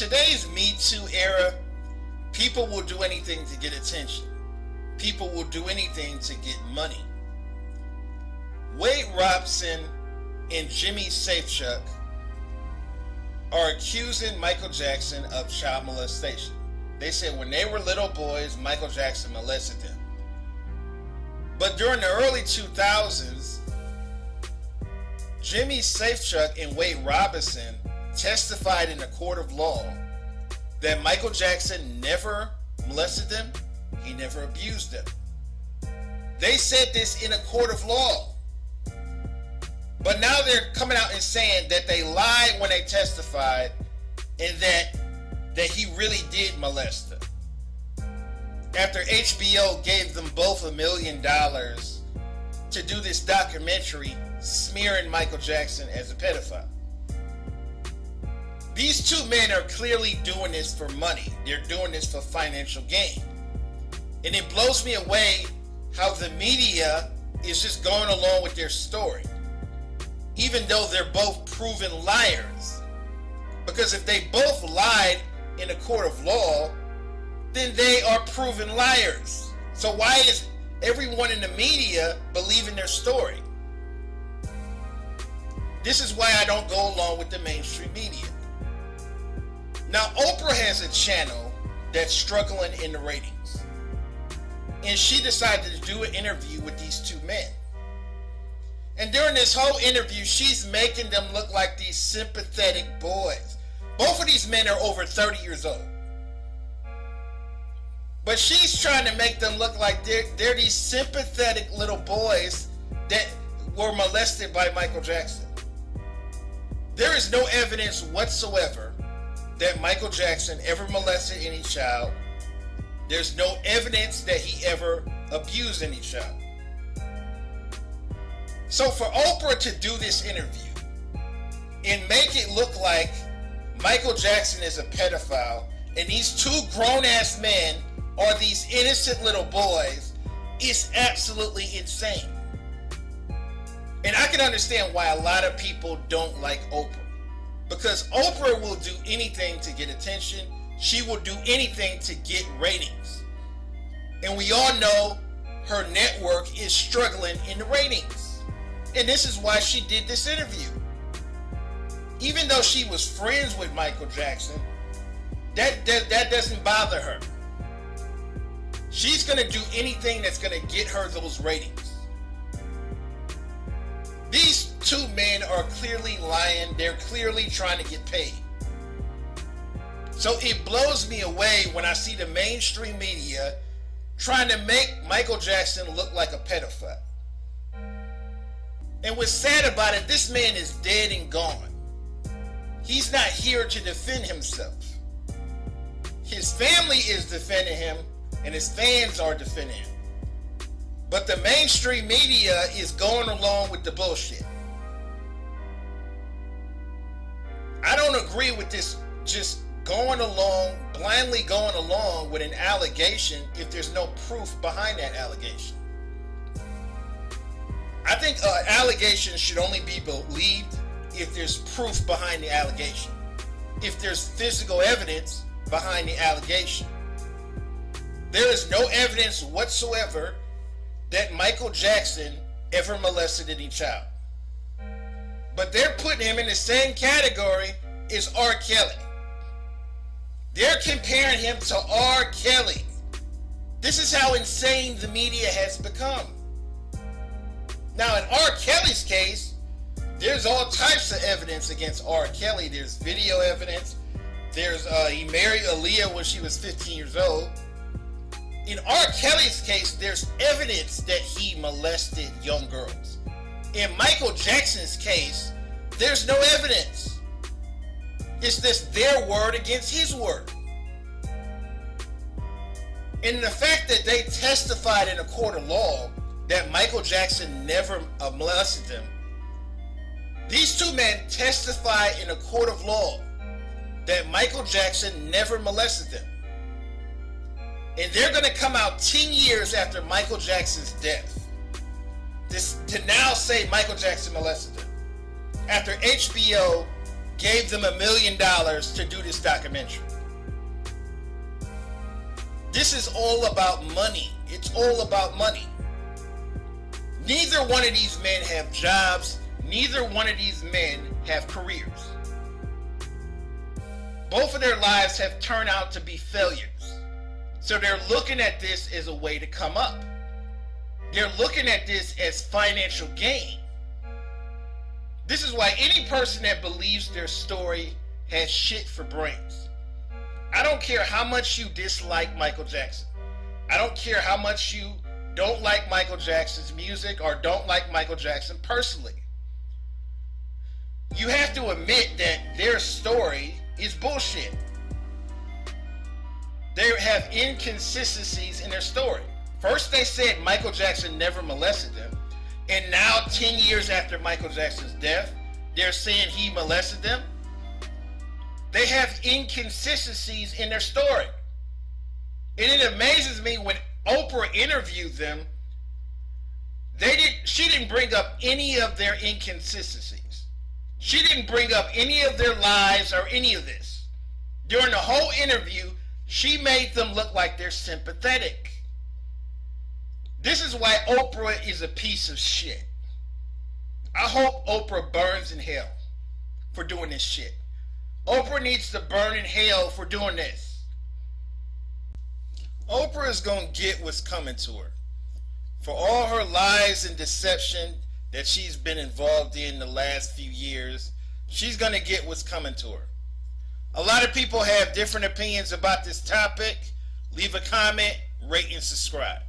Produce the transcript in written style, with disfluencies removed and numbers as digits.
today's Me Too era, people will do anything to get attention. People will do anything to get money. Wade Robson and Jimmy Safechuck are accusing Michael Jackson of child molestation. They said when they were little boys, Michael Jackson molested them. But during the early 2000s, Jimmy Safechuck and Wade Robson testified in a court of law that Michael Jackson never molested them, he never abused them. They said this in a court of law. But now they're coming out and saying that they lied when they testified and that he really did molest them. After HBO gave them both $1 million to do this documentary smearing Michael Jackson as a pedophile. These two men are clearly doing this for money. They're doing this for financial gain. And it blows me away how the media is just going along with their story, even though they're both proven liars. Because if they both lied in a court of law, then they are proven liars. So why is everyone in the media believing their story? This is why I don't go along with the mainstream media. Now, Oprah has a channel that's struggling in the ratings. And she decided to do an interview with these two men. And during this whole interview, she's making them look like these sympathetic boys. Both of these men are over 30 years old. But she's trying to make them look like they're these sympathetic little boys that were molested by Michael Jackson. There is no evidence whatsoever that Michael Jackson ever molested any child. There's no evidence that he ever abused any child. So for Oprah to do this interview and make it look like Michael Jackson is a pedophile and these two grown-ass men are these innocent little boys is absolutely insane. And I can understand why a lot of people don't like Oprah. Because Oprah will do anything to get attention. She will do anything to get ratings. And we all know her network is struggling in the ratings. And this is why she did this interview. Even though she was friends with Michael Jackson, that doesn't bother her. She's going to do anything that's going to get her those ratings. These two men are clearly lying. They're clearly trying to get paid. So it blows me away when I see the mainstream media trying to make Michael Jackson look like a pedophile. And what's sad about it, this man is dead and gone. He's not here to defend himself. His family is defending him, and his fans are defending him. But the mainstream media is going along with the bullshit. I don't agree with this just blindly going along with an allegation if there's no proof behind that allegation. I think allegations should only be believed if there's proof behind the allegation. If there's physical evidence behind the allegation. There is no evidence whatsoever that Michael Jackson ever molested any child. But they're putting him in the same category as R. Kelly. They're comparing him to R. Kelly. This is how insane the media has become. Now in R. Kelly's case, there's all types of evidence against R. Kelly. There's video evidence. There's he married Aaliyah when she was 15 years old. In R. Kelly's case, there's evidence that he molested young girls. In Michael Jackson's case, there's no evidence. It's just their word against his word. And the fact that they testified in a court of law that Michael Jackson never molested them, these two men testified in a court of law that Michael Jackson never molested them. And they're going to come out 10 years after Michael Jackson's death to now say Michael Jackson molested them. After HBO gave them $1 million to do this documentary. This is all about money. It's all about money. Neither one of these men have jobs. Neither one of these men have careers. Both of their lives have turned out to be failures. So they're looking at this as a way to come up. They're looking at this as financial gain. This is why any person that believes their story has shit for brains. I don't care how much you dislike Michael Jackson. I don't care how much you don't like Michael Jackson's music or don't like Michael Jackson personally. You have to admit that their story is bullshit. They have inconsistencies in their story. First they said Michael Jackson never molested them, and now 10 years after Michael Jackson's death, they're saying he molested them. They have inconsistencies in their story. And it amazes me when Oprah interviewed them, she didn't bring up any of their inconsistencies. She didn't bring up any of their lies or any of this. During the whole interview, she made them look like they're sympathetic. This is why Oprah is a piece of shit. I hope Oprah burns in hell for doing this shit. Oprah needs to burn in hell for doing this. Oprah is going to get what's coming to her. For all her lies and deception that she's been involved in the last few years, she's going to get what's coming to her. A lot of people have different opinions about this topic. Leave a comment, rate, and subscribe.